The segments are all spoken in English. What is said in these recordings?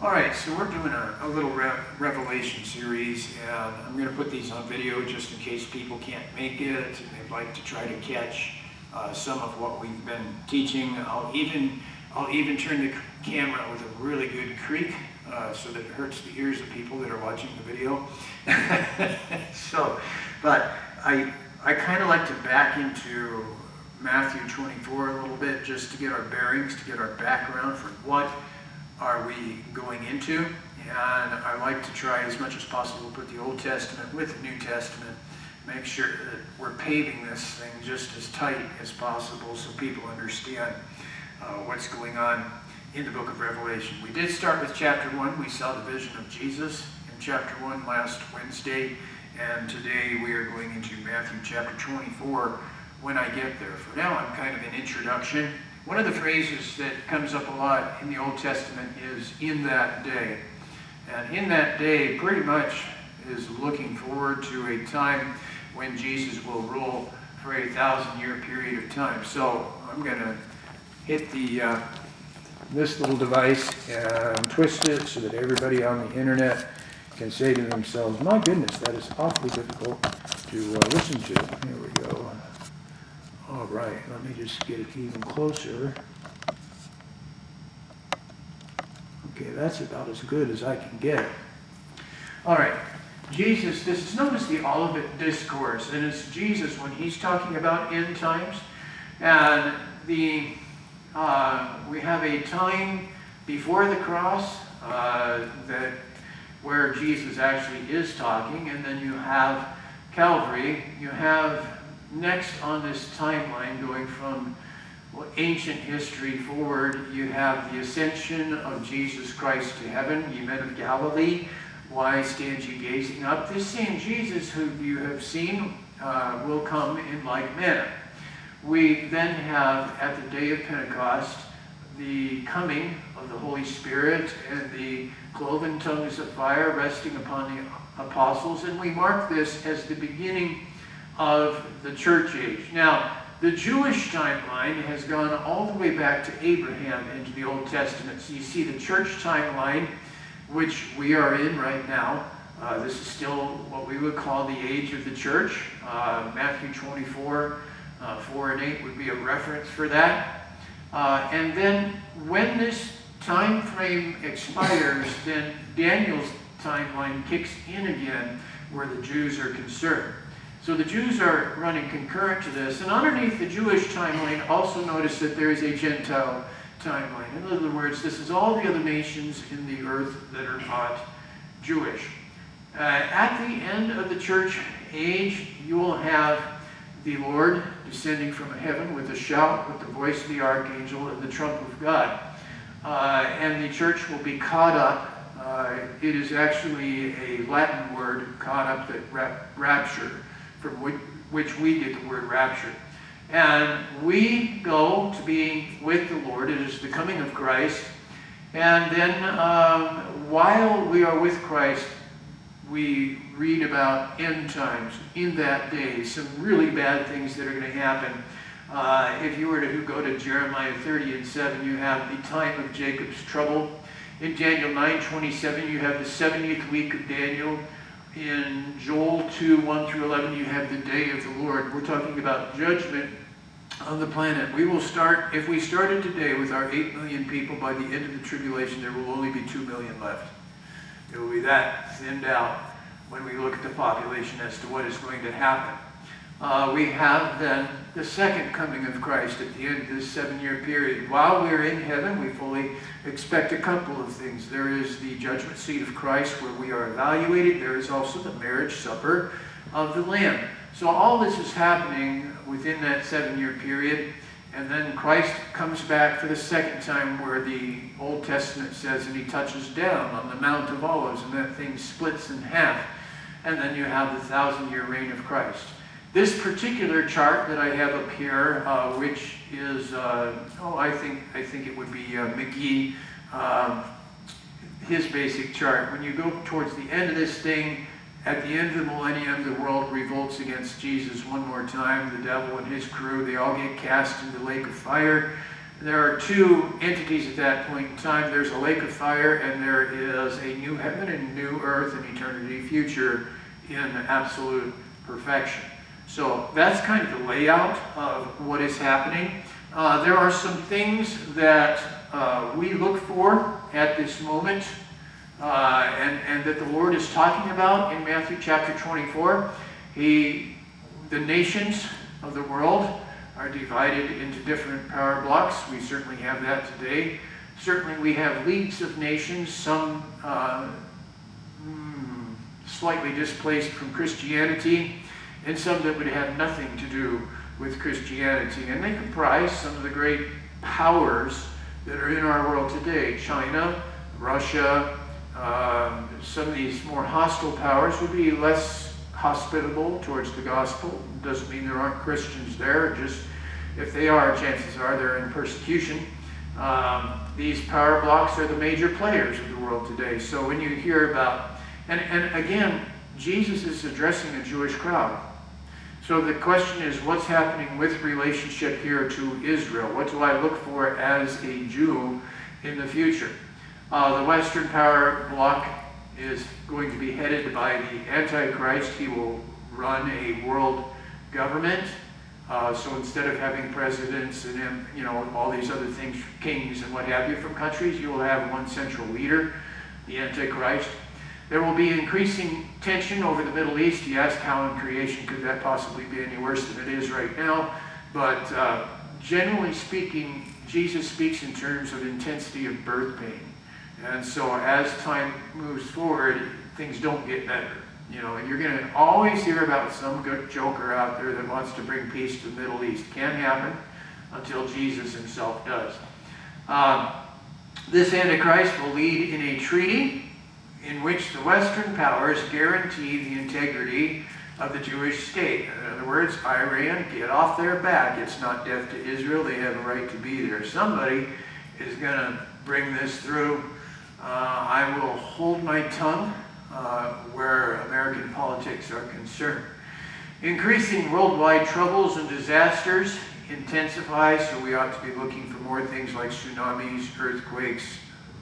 All right, so we're doing a little Revelation series, and I'm going to put these on video just in case people can't make it and they'd like to try to catch some of what we've been teaching. I'll even turn the camera with a really good creak so that it hurts the ears of people that are watching the video. But I kind of like to back into Matthew 24 a little bit just to get our bearings, to get our background for what are we going into. And I like to try as much as possible to put the Old Testament with the New Testament, make sure that we're paving this thing just as tight as possible so people understand what's going on in the book of Revelation. We did start with chapter 1. We saw the vision of Jesus in chapter 1 last Wednesday, and today we are going into Matthew chapter 24 when I get there. For now, I'm kind of an introduction. One of the phrases that comes up a lot in the Old Testament is "in that day." And in that day pretty much is looking forward to a time when Jesus will rule for a 1,000-year period of time. So I'm going to hit this little device and twist it so that everybody on the internet can say to themselves, "My goodness, that is awfully difficult to listen to." Here we go. All right, let me just get it even closer. Okay, that's about as good as I can get. All right, Jesus, this is known as the Olivet Discourse, and it's Jesus when he's talking about end times. And we have a time before the cross where Jesus actually is talking, and then you have Calvary. You have next on this timeline, going from ancient history forward, you have the ascension of Jesus Christ to heaven. Ye men of Galilee, why stand ye gazing up? This same Jesus who you have seen will come in like manner. We then have, at the day of Pentecost, the coming of the Holy Spirit and the cloven tongues of fire resting upon the apostles, and we mark this as the beginning of the church age. Now, the Jewish timeline has gone all the way back to Abraham into the Old Testament. So you see the church timeline, which we are in right now. This is still what we would call the age of the church. Matthew 24, 4 and 8 would be a reference for that. And then when this time frame expires, then Daniel's timeline kicks in again where the Jews are concerned. So the Jews are running concurrent to this. And underneath the Jewish timeline, also notice that there is a Gentile timeline. In other words, this is all the other nations in the earth that are not Jewish. At the end of the church age, you will have the Lord descending from heaven with a shout, with the voice of the archangel and the trump of God. And the church will be caught up. It is actually a Latin word, caught up, that rapture, from which we get the word rapture. And we go to be with the Lord. It is the coming of Christ. And then while we are with Christ, we read about end times, in that day, some really bad things that are going to happen. If you were to go to Jeremiah 30 and 7, you have the time of Jacob's trouble. In Daniel 9:27, you have the 70th week of Daniel. In Joel 2, 1 through 11, you have the day of the Lord. We're talking about judgment on the planet. We will start, if we started today with our 8 million people, by the end of the tribulation, there will only be 2 million left. It will be that thinned out when we look at the population as to what is going to happen. We have then the second coming of Christ at the end of this 7-year period. While we're in heaven, we fully expect a couple of things. There is the judgment seat of Christ where we are evaluated. There is also the marriage supper of the Lamb. So all this is happening within that 7-year period. And then Christ comes back for the second time where the Old Testament says, and he touches down on the Mount of Olives, and that thing splits in half. And then you have the 1,000-year reign of Christ. This particular chart that I have up here, which is, I think it would be McGee, his basic chart. When you go towards the end of this thing, at the end of the millennium, the world revolts against Jesus one more time. The devil and his crew, they all get cast into the lake of fire. There are two entities at that point in time. There's a lake of fire, and there is a new heaven and new earth and eternity future in absolute perfection. So that's kind of the layout of what is happening. There are some things that we look for at this moment, and that the Lord is talking about in Matthew chapter 24. The nations of the world are divided into different power blocks. We certainly have that today. Certainly we have leagues of nations, some slightly displaced from Christianity, and some that would have nothing to do with Christianity. And they comprise some of the great powers that are in our world today. China, Russia, some of these more hostile powers would be less hospitable towards the gospel. Doesn't mean there aren't Christians there, just if they are, chances are they're in persecution. These power blocks are the major players of the world today. So when you hear about, and again, Jesus is addressing a Jewish crowd. So the question is, what's happening with relationship here to Israel? What do I look for as a Jew in the future? The Western power bloc is going to be headed by the Antichrist. He will run a world government. So instead of having presidents and all these other things, kings and what have you from countries, you will have one central leader, the Antichrist. There will be increasing tension over the Middle East. You ask, how in creation could that possibly be any worse than it is right now? But generally speaking, Jesus speaks in terms of intensity of birth pain. And so as time moves forward, things don't get better. You're going to always hear about some good joker out there that wants to bring peace to the Middle East. Can't happen until Jesus himself does. This Antichrist will lead in a treaty in which the Western powers guarantee the integrity of the Jewish state. In other words, Iran, get off their back. It's not death to Israel. They have a right to be there. Somebody is going to bring this through. I will hold my tongue where American politics are concerned. Increasing worldwide troubles and disasters intensify, so we ought to be looking for more things like tsunamis, earthquakes,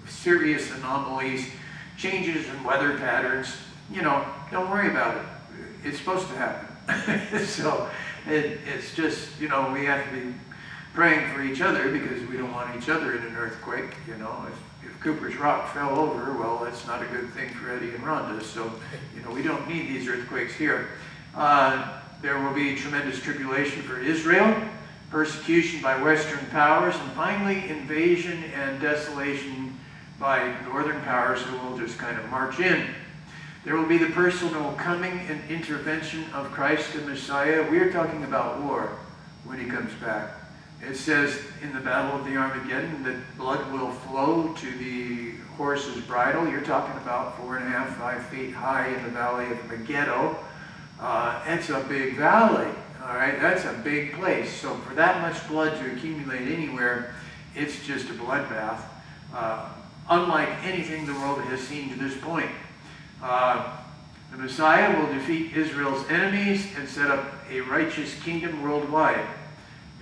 serious anomalies, changes in weather patterns. Don't worry about it. It's supposed to happen. So it's just, we have to be praying for each other because we don't want each other in an earthquake. If Cooper's Rock fell over, well, that's not a good thing for Eddie and Rhonda. So, we don't need these earthquakes here. There will be tremendous tribulation for Israel, persecution by Western powers, and finally invasion and desolation by northern powers who will just kind of march in. There will be the personal coming and intervention of Christ the Messiah. We are talking about war when he comes back. It says in the Battle of the Armageddon that blood will flow to the horse's bridle. You're talking about 4.5, 5 feet high in the valley of Megiddo. It's a big valley, all right? That's a big place. So for that much blood to accumulate anywhere, it's just a bloodbath, unlike anything the world has seen to this point. The Messiah will defeat Israel's enemies and set up a righteous kingdom worldwide.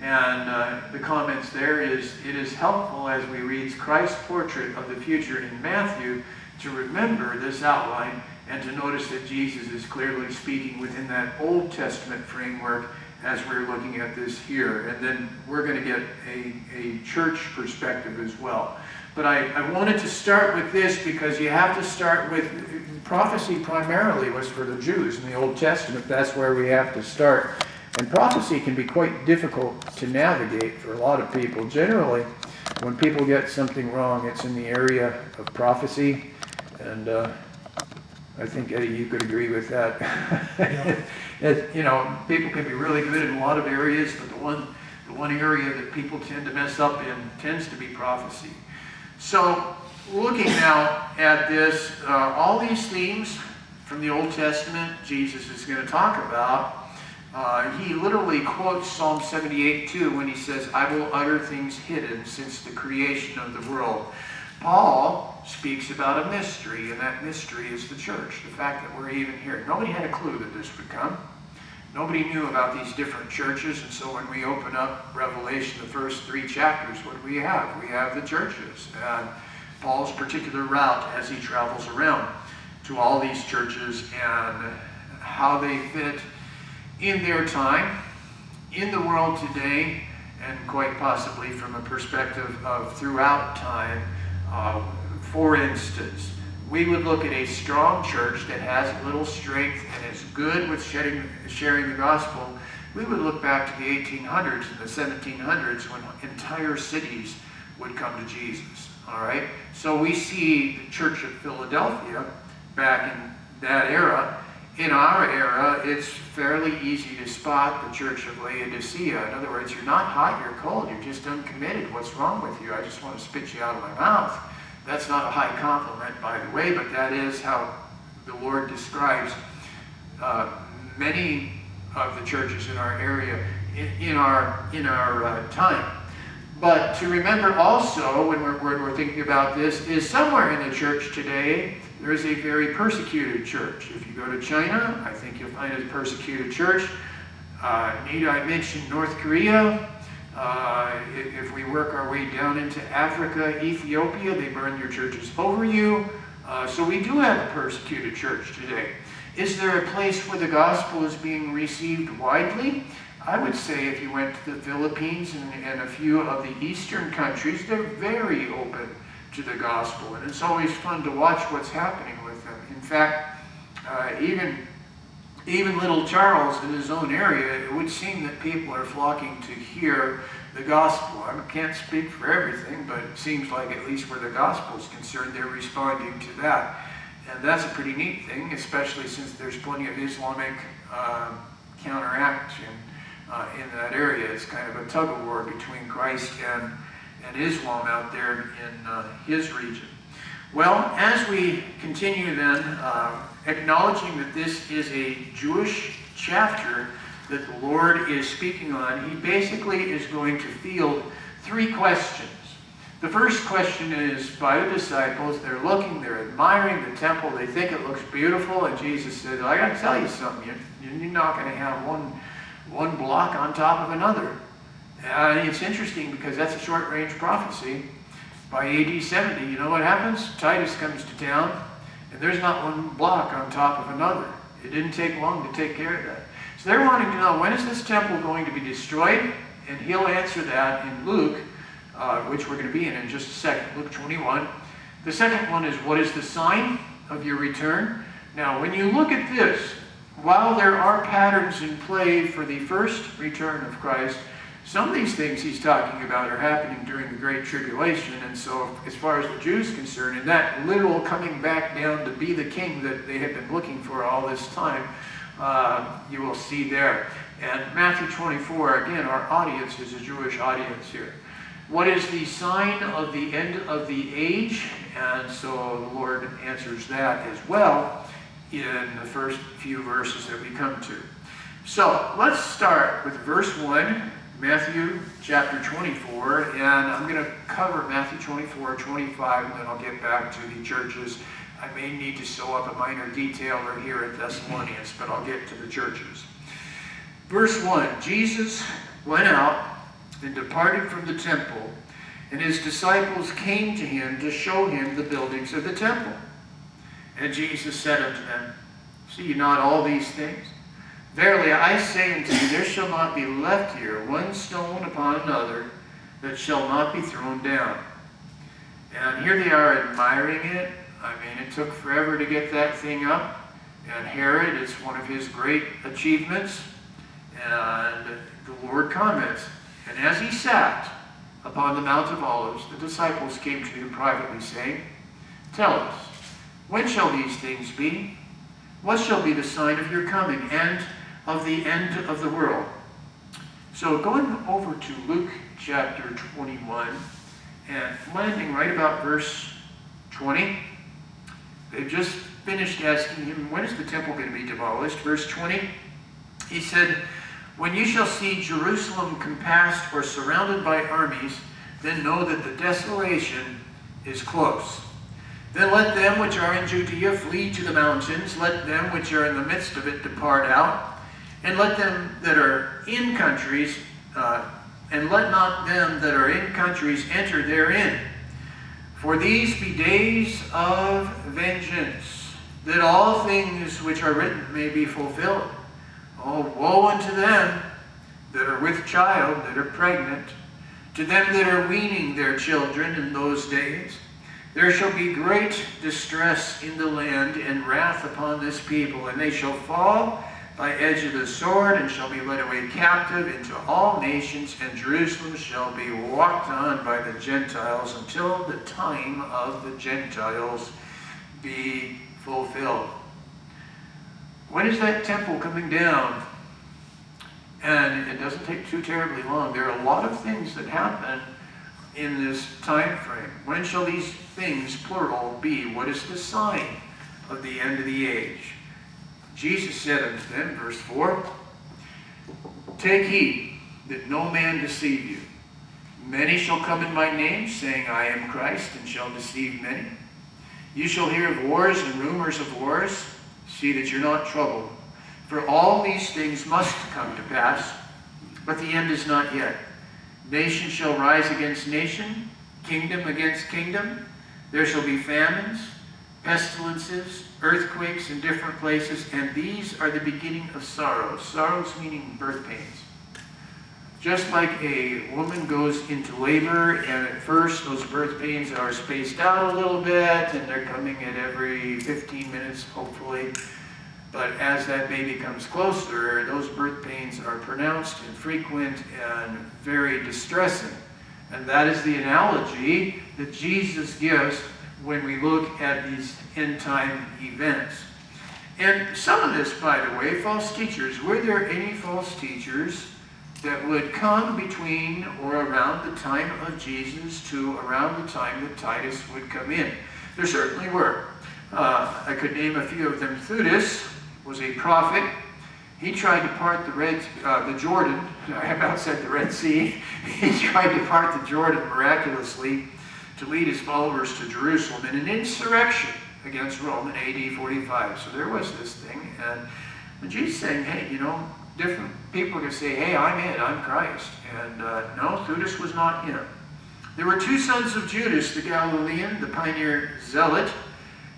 And the comments there is, it is helpful as we read Christ's portrait of the future in Matthew to remember this outline and to notice that Jesus is clearly speaking within that Old Testament framework as we're looking at this here. And then we're going to get a church perspective as well. But I wanted to start with this because you have to start with prophecy. Primarily was for the Jews in the Old Testament. That's where we have to start. And prophecy can be quite difficult to navigate for a lot of people. Generally, when people get something wrong, it's in the area of prophecy. And I think, Eddie, you could agree with that. Yeah. People can be really good in a lot of areas, but the one area that people tend to mess up in tends to be prophecy. So, looking now at this, all these themes from the Old Testament, Jesus is going to talk about. He literally quotes Psalm 78:2 when he says, I will utter things hidden since the creation of the world. Paul speaks about a mystery, and that mystery is the church, the fact that we're even here. Nobody had a clue that this would come. Nobody knew about these different churches, and so when we open up Revelation, the first 3 chapters, what do we have? We have the churches, and Paul's particular route as he travels around to all these churches and how they fit in their time, in the world today, and quite possibly from a perspective of throughout time. For instance, we would look at a strong church that has little strength and is good with sharing the gospel. We would look back to the 1800s and the 1700s when entire cities would come to Jesus. All right? So we see the Church of Philadelphia back in that era. In our era, it's fairly easy to spot the Church of Laodicea. In other words, you're not hot, you're cold, you're just uncommitted. What's wrong with you? I just want to spit you out of my mouth. That's not a high compliment, by the way, but that is how the Lord describes many of the churches in our area in our time. But to remember also, when we're thinking about this, is somewhere in the church today, there is a very persecuted church. If you go to China, I think you'll find a persecuted church. Need I mention North Korea? If we work our way down into Africa, Ethiopia, they burn your churches over you. So we do have a persecuted church today. Is there a place where the gospel is being received widely? I would say if you went to the Philippines and a few of the eastern countries, they're very open to the gospel. And it's always fun to watch what's happening with them. In fact, even little Charles in his own area, it would seem that people are flocking to hear the gospel. I can't speak for everything, but it seems like at least where the gospel is concerned, they're responding to that. And that's a pretty neat thing, especially since there's plenty of Islamic counteraction in that area. It's kind of a tug-of-war between Christ and Islam out there in his region. Well, as we continue then, acknowledging that this is a Jewish chapter that the Lord is speaking on, he basically is going to field 3 questions. The first question is by the disciples. They're looking, they're admiring the temple, they think it looks beautiful, and Jesus says, I got to tell you something, you're not going to have one block on top of another. It's interesting because that's a short-range prophecy. By AD 70, you know what happens? Titus comes to town, and there's not one block on top of another. It didn't take long to take care of that. So they're wanting to know, when is this temple going to be destroyed? And he'll answer that in Luke, which we're going to be in just a second, Luke 21. The second one is, what is the sign of your return? Now, when you look at this, while there are patterns in play for the first return of Christ, some of these things he's talking about are happening during the Great Tribulation. And so as far as the Jews are concerned, and that literal coming back down to be the king that they have been looking for all this time, you will see there. And Matthew 24, again, our audience is a Jewish audience here. What is the sign of the end of the age? And so the Lord answers that as well in the first few verses that we come to. So let's start with verse 1, Matthew chapter 24, and I'm going to cover Matthew 24, 25, and then I'll get back to the churches. I may need to sew up a minor detail or here at Thessalonians, but I'll get to the churches. Verse 1, Jesus went out and departed from the temple, and his disciples came to him to show him the buildings of the temple. And Jesus said unto them, see ye not all these things? Verily I say unto you, there shall not be left here one stone upon another that shall not be thrown down. And here they are admiring it. I mean, it took forever to get that thing up. And Herod, it's one of his great achievements. And the Lord comments, and as he sat upon the Mount of Olives, the disciples came to him privately, saying, tell us, when shall these things be? What shall be the sign of your coming and of the end of the world? So going over to Luke chapter 21 and landing right about verse 20, they've just finished asking him, when is the temple going to be demolished? Verse 20, he said, when you shall see Jerusalem compassed or surrounded by armies, then know that the desolation is close. Then let them which are in Judea flee to the mountains. Let them which are in the midst of it depart out. And let them that are in countries, and let not them that are in countries enter therein. For these be days of vengeance, that all things which are written may be fulfilled. Oh, woe unto them that are with child, that are pregnant, to them that are weaning their children in those days. There shall be great distress in the land, and wrath upon this people, and they shall fall by edge of the sword, and shall be led away captive into all nations, and Jerusalem shall be walked on by the Gentiles until the time of the Gentiles be fulfilled. When is that temple coming down? And it doesn't take too terribly long. There are a lot of things that happen in this time frame. When shall these things, plural, be? What is the sign of the end of the age? Jesus said unto them, verse 4, Take heed that no man deceive you. Many shall come in my name, saying, I am Christ, and shall deceive many. You shall hear of wars and rumors of wars. See that you're not troubled. For all these things must come to pass, but the end is not yet. Nation shall rise against nation, kingdom against kingdom. There shall be famines, pestilences, earthquakes in different places, and these are the beginning of sorrows. Sorrows meaning birth pains. Just like a woman goes into labor, and at first those birth pains are spaced out a little bit, and they're coming at every 15 minutes, hopefully. But as that baby comes closer, those birth pains are pronounced and frequent and very distressing. And that is the analogy that Jesus gives when we look at these end-time events. And some of this, by the way, false teachers, were there any false teachers that would come between or around the time of Jesus to around the time that Titus would come in? There certainly were. I could name a few of them. Theudas was a prophet. He tried to part the Jordan. I about said the Red Sea. He tried to part the Jordan miraculously to lead his followers to Jerusalem in an insurrection against Rome in AD 45. So there was this thing. And when Jesus is saying, hey, different people are going to say, hey, I'm it, I'm Christ. And no, Theudas was not him. There were two sons of Judas, the Galilean, the pioneer zealot,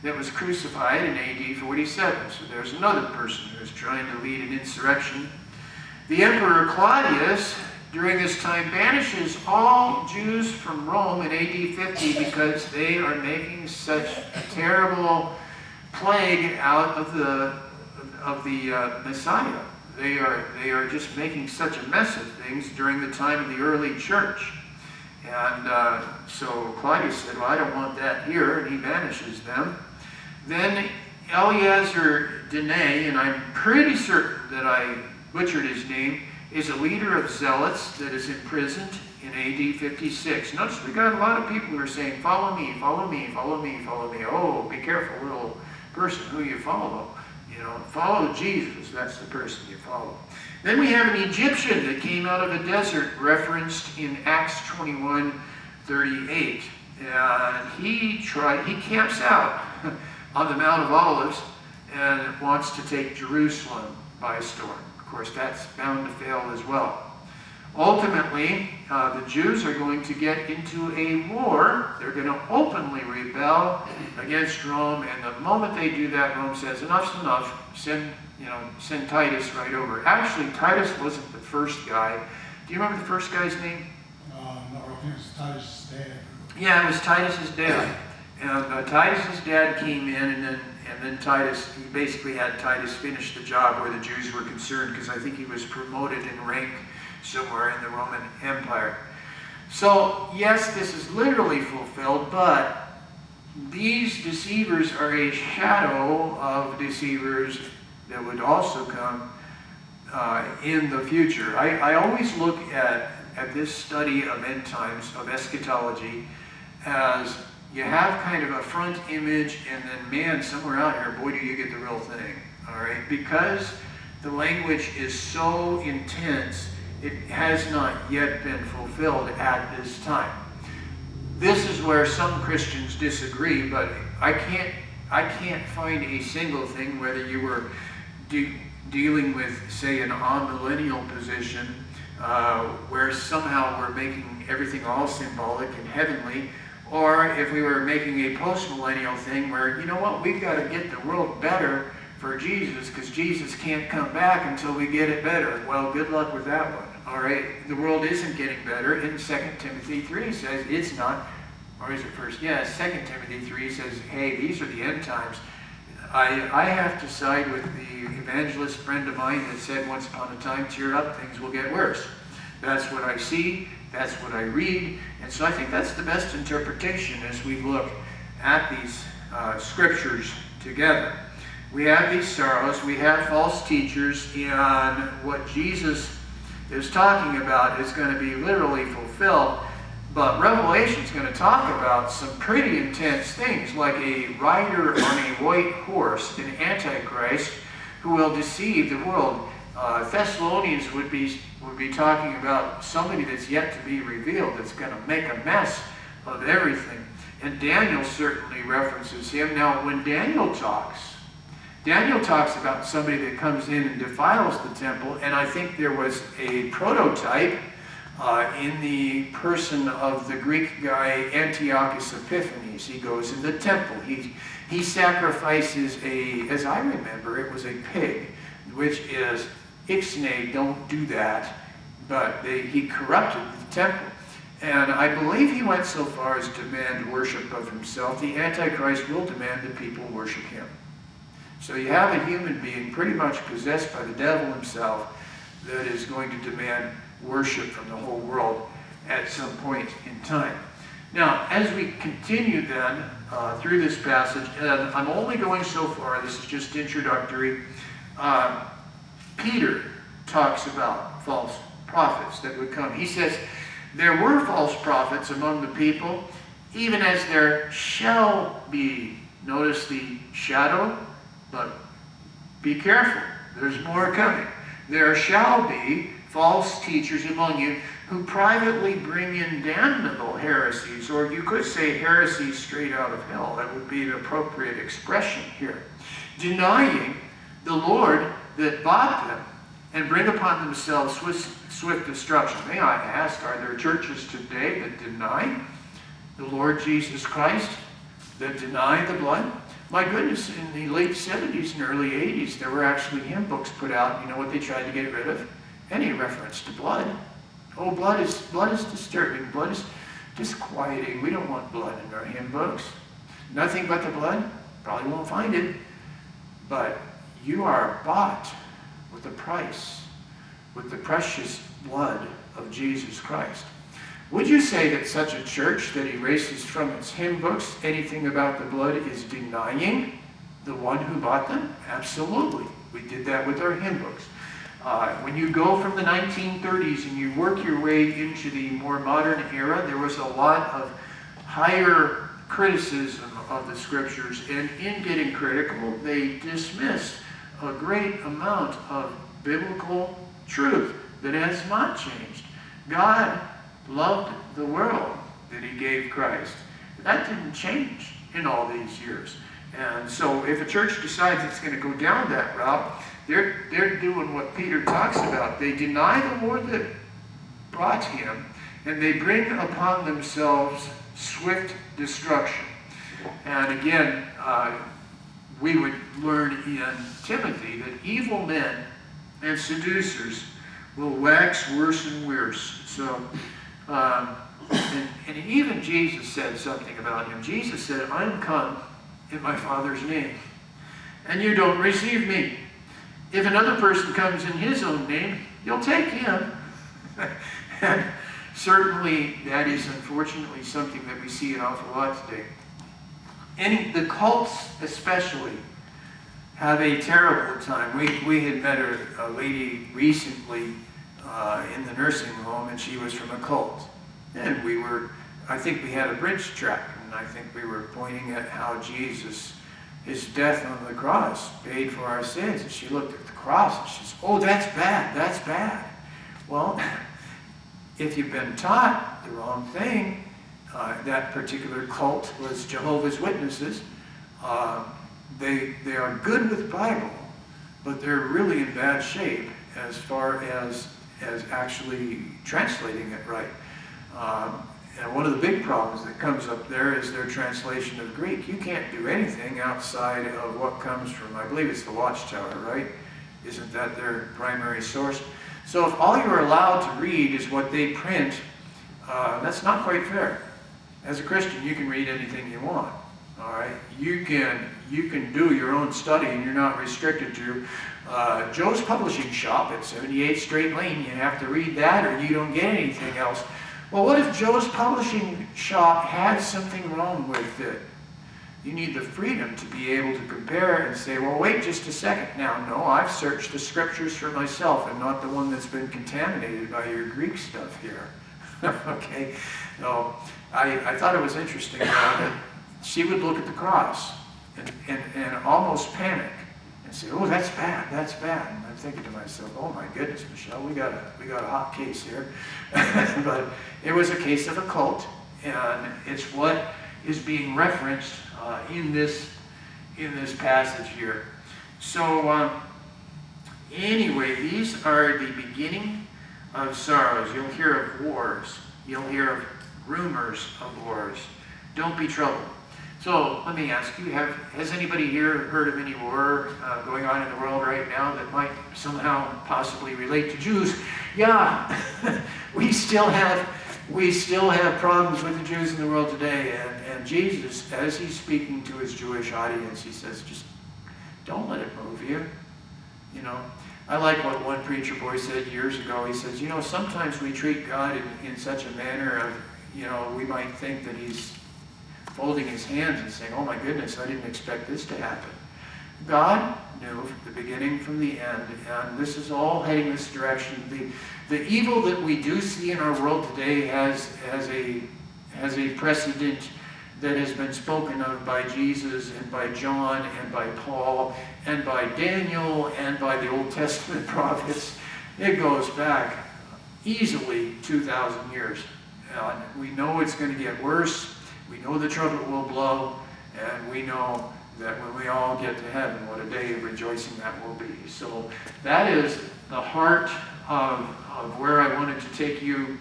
that was crucified in AD 47. So there's another person who's trying to lead an insurrection. The Emperor Claudius, during this time, banishes all Jews from Rome in AD 50 because they are making such a terrible plague out of the Messiah. They are just making such a mess of things during the time of the early church. And so Claudius said, well, I don't want that here, and he banishes them. Then Eleazar Dene, and I'm pretty certain that I butchered his name, is a leader of zealots that is imprisoned in AD 56. Notice we got a lot of people who are saying, follow me, follow me, follow me, follow me. Oh, be careful, little person, who you follow. Follow Jesus. That's the person you follow. Then we have an Egyptian that came out of a desert, referenced in Acts 21:38. And he camps out on the Mount of Olives and wants to take Jerusalem by storm. Of course, that's bound to fail as well. Ultimately, the Jews are going to get into a war. They're going to openly rebel against Rome, and the moment they do that, Rome says, enough's enough. Send Titus right over. Actually, Titus wasn't the first guy. Do you remember the first guy's name? No, I think it was Titus' dad. Yeah, it was Titus's dad. And Titus's dad came in, and then Titus, he basically had Titus finish the job where the Jews were concerned, because I think he was promoted in rank somewhere in the Roman Empire. So, yes, this is literally fulfilled, but these deceivers are a shadow of deceivers that would also come in the future. I always look at this study of end times, of eschatology, as you have kind of a front image, and then, man, somewhere out here, boy, do you get the real thing, all right? Because the language is so intense, it has not yet been fulfilled at this time. This is where some Christians disagree, but I can't find a single thing, whether you were dealing with, say, an amillennial position, where somehow we're making everything all symbolic and heavenly, or if we were making a post-millennial thing where, you know what, we've got to get the world better for Jesus, because Jesus can't come back until we get it better. Well, good luck with that one. All right, the world isn't getting better. In 2 Timothy 3 says it's not, or is it first? Yeah, 2 Timothy 3 says, hey, these are the end times. I have to side with the evangelist friend of mine that said once upon a time, cheer up, things will get worse. That's what I see, that's what I read, and so I think that's the best interpretation as we look at these scriptures together. We have these sorrows, we have false teachers, and what Jesus is talking about is going to be literally fulfilled. But Revelation is going to talk about some pretty intense things, like a rider on a white horse, an antichrist, who will deceive the world. Thessalonians would be talking about somebody that's yet to be revealed, that's going to make a mess of everything. And Daniel certainly references him. Now, when Daniel talks about somebody that comes in and defiles the temple, and I think there was a prototype in the person of the Greek guy Antiochus Epiphanes. He goes in the temple. He sacrifices as I remember, it was a pig, which is ixnay, don't do that. But he corrupted the temple. And I believe he went so far as to demand worship of himself. The Antichrist will demand that people worship him. So you have a human being pretty much possessed by the devil himself that is going to demand worship from the whole world at some point in time. Now, as we continue then through this passage, and I'm only going so far, this is just introductory, Peter talks about false prophets that would come. He says, there were false prophets among the people, even as there shall be. Notice the shadow, but be careful, there's more coming. There shall be false teachers among you who privately bring in damnable heresies, or you could say heresies straight out of hell. That would be the appropriate expression here. Denying the Lord that bought them, and bring upon themselves swift destruction. May I ask, are there churches today that deny the Lord Jesus Christ, that deny the blood? My goodness, in the late 70s and early 80s, there were actually hymn books put out. You know what they tried to get rid of? Any reference to blood. Oh, blood is disturbing. Blood is disquieting. We don't want blood in our hymn books. Nothing but the blood? Probably won't find it. But you are bought with a price, with the precious blood of Jesus Christ. Would you say that such a church that erases from its hymn books anything about the blood is denying the one who bought them? Absolutely. We did that with our hymn books. When you go from the 1930s and you work your way into the more modern era, there was a lot of higher criticism of the scriptures, and in getting critical, they dismissed a great amount of biblical truth that has not changed. God loved the world that he gave Christ. That didn't change in all these years. And so if a church decides it's going to go down that route, they're doing what Peter talks about. They deny the Lord that brought him, and they bring upon themselves swift destruction. And again, we would learn in Timothy that evil men and seducers will wax worse and worse. So, and even Jesus said something about him. Jesus said, I'm come in my Father's name, and you don't receive me. If another person comes in his own name, you'll take him. And certainly that is unfortunately something that we see an awful lot today. And the cults especially have a terrible time. We had met a lady recently in the nursing home, and she was from a cult. And I think we had a bridge track, and I think we were pointing at how Jesus, his death on the cross, paid for our sins. And she looked at the cross and she says, oh, that's bad, that's bad. Well, if you've been taught the wrong thing, that particular cult was Jehovah's Witnesses. They are good with Bible, but they're really in bad shape as far as actually translating it right. And one of the big problems that comes up there is their translation of Greek. You can't do anything outside of what comes from, I believe it's the Watchtower, right? Isn't that their primary source? So if all you're allowed to read is what they print, that's not quite fair. As a Christian, you can read anything you want. All right, you can do your own study, and you're not restricted to Joe's Publishing Shop at 78th Straight Lane. You have to read that, or you don't get anything else. Well, what if Joe's Publishing Shop had something wrong with it? You need the freedom to be able to compare and say, well, wait just a second. Now, no, I've searched the scriptures for myself and not the one that's been contaminated by your Greek stuff here. Okay, so I thought it was interesting that she would look at the cross and almost panic and say, oh, that's bad, that's bad. And I'm thinking to myself, oh my goodness, Michelle, we got a hot case here. But it was a case of a cult, and it's what is being referenced in this passage here. So anyway, these are the beginning of sorrows. You'll hear of wars. You'll hear of rumors of wars. Don't be troubled. So let me ask you, has anybody here heard of any war going on in the world right now that might somehow possibly relate to Jews? Yeah, we still have problems with the Jews in the world today. And Jesus, as he's speaking to his Jewish audience, he says, just don't let it move you. You know, I like what one preacher boy said years ago. He says, you know, sometimes we treat God in such a manner of, you know, we might think that he's folding his hands and saying, oh my goodness, I didn't expect this to happen. God knew the beginning from the end, and this is all heading this direction. The evil that we do see in our world today has a precedent that has been spoken of by Jesus and by John and by Paul and by Daniel and by the Old Testament prophets. It goes back easily 2,000 years. We know it's going to get worse. We know the trumpet will blow, and we know that when we all get to heaven, what a day of rejoicing that will be. So that is the heart of where I wanted to take you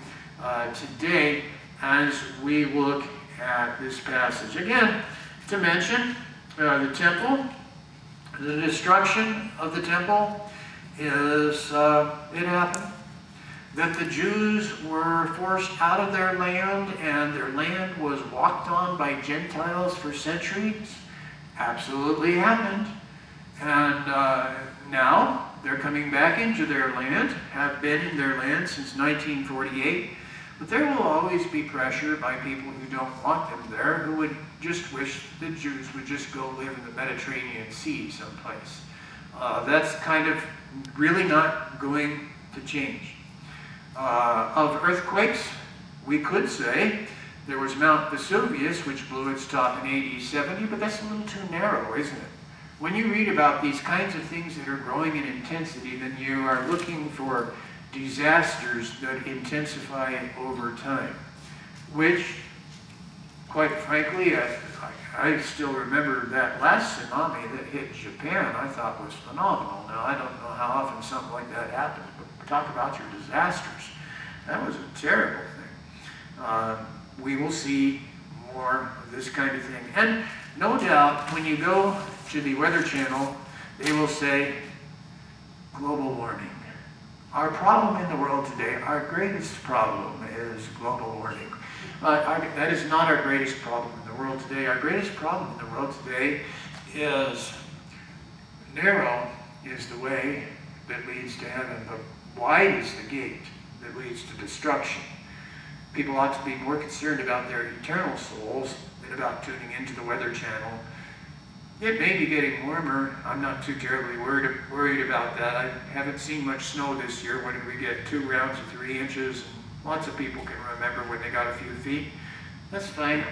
today as we look at this passage. Again, to mention the temple, the destruction of the temple is, it happened. That the Jews were forced out of their land and their land was walked on by Gentiles for centuries. Absolutely happened. And now they're coming back into their land, have been in their land since 1948. But there will always be pressure by people who don't want them there, who would just wish the Jews would just go live in the Mediterranean Sea someplace. That's kind of really not going to change. Of earthquakes, we could say there was Mount Vesuvius, which blew its top in AD 70, but that's a little too narrow, isn't it? When you read about these kinds of things that are growing in intensity, then you are looking for disasters that intensify over time, which, quite frankly, I still remember that last tsunami that hit Japan, I thought was phenomenal. Now, I don't know how often something like that happens, but talk about your disasters. That was a terrible thing. We will see more of this kind of thing. And no doubt, when you go to the Weather Channel, they will say, global warming. Our problem in the world today, our greatest problem is global warming. That is not our greatest problem in the world today. Our greatest problem in the world today is narrow is the way that leads to heaven, but wide is the gate that leads to destruction. People ought to be more concerned about their eternal souls than about tuning into the Weather Channel. It may be getting warmer. I'm not too terribly worried about that. I haven't seen much snow this year. When did we get 2 rounds of 3 inches? And lots of people can remember when they got a few feet. That's fine.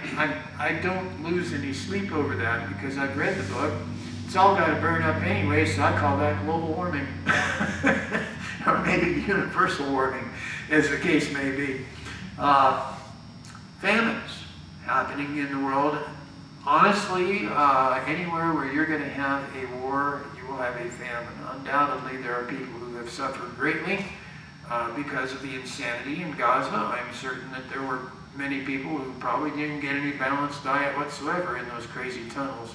I don't lose any sleep over that because I've read the book. It's all got to burn up anyway, so I call that global warming. Or maybe universal warming, as the case may be. Famines happening in the world Honestly, anywhere where you're going to have a war, you will have a famine. Undoubtedly, there are people who have suffered greatly because of the insanity in Gaza. I'm certain that there were many people who probably didn't get any balanced diet whatsoever in those crazy tunnels.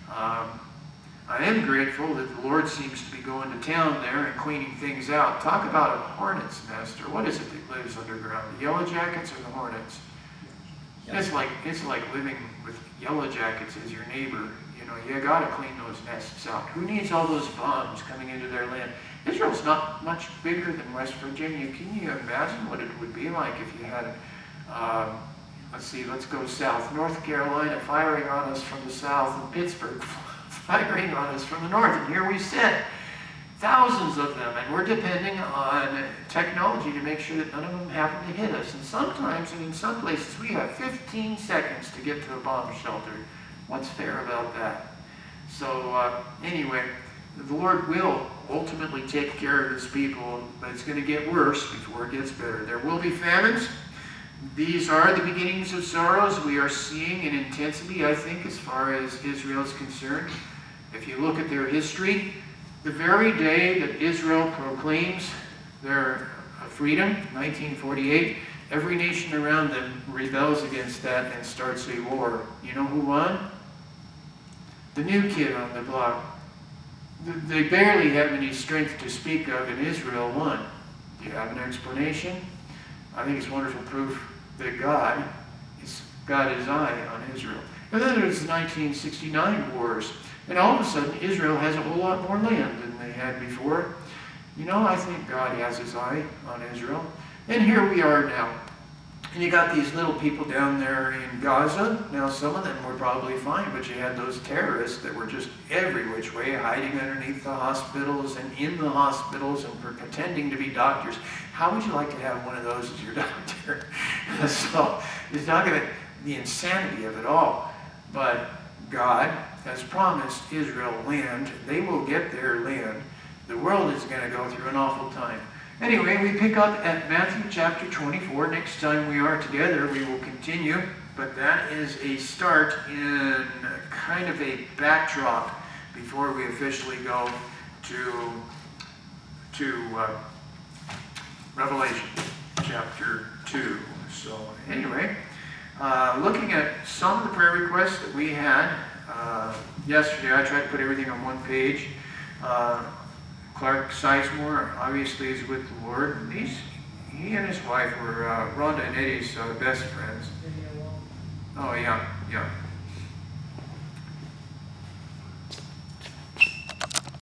I am grateful that the Lord seems to be going to town there and cleaning things out. Talk about a hornet's nest, or what is it that lives underground? The yellow jackets or the hornets? It's like living with yellow jackets as your neighbor. You know, you got to clean those nests out. Who needs all those bombs coming into their land? Israel's not much bigger than West Virginia. Can you imagine what it would be like if you had, let's go south. North Carolina firing on us from the south, and Pittsburgh firing on us from the north. And here we sit, thousands of them, and we're depending on technology to make sure that none of them happen to hit us. And sometimes, and in some places, we have 15 seconds to get to a bomb shelter. What's fair about that? So anyway, the Lord will ultimately take care of his people, but it's going to get worse before it gets better. There will be famines. These are the beginnings of sorrows. We are seeing an intensity, I think, as far as Israel is concerned. If you look at their history, the very day that Israel proclaims their freedom, 1948, every nation around them rebels against that and starts a war. You know who won? The new kid on the block. They barely have any strength to speak of, and Israel won. Do you have an explanation? I think it's wonderful proof that God has got his eye on Israel. And then there's the 1969 wars. And all of a sudden, Israel has a whole lot more land than they had before. You know, I think God has his eye on Israel. And here we are now. And you got these little people down there in Gaza. Now, some of them were probably fine, but you had those terrorists that were just every which way, hiding underneath the hospitals and in the hospitals and pretending to be doctors. How would you like to have one of those as your doctor? So, it's not going to, the insanity of it all. But God has promised Israel land. They will get their land. The world is going to go through an awful time. Anyway, we pick up at Matthew chapter 24. Next time we are together, we will continue. But that is a start in kind of a backdrop before we officially go to Revelation chapter 2. So anyway, looking at some of the prayer requests that we had yesterday, I tried to put everything on one page. Clark Sizemore obviously is with the Lord. He and his wife were Rhonda and Eddie's best friends. Oh, yeah.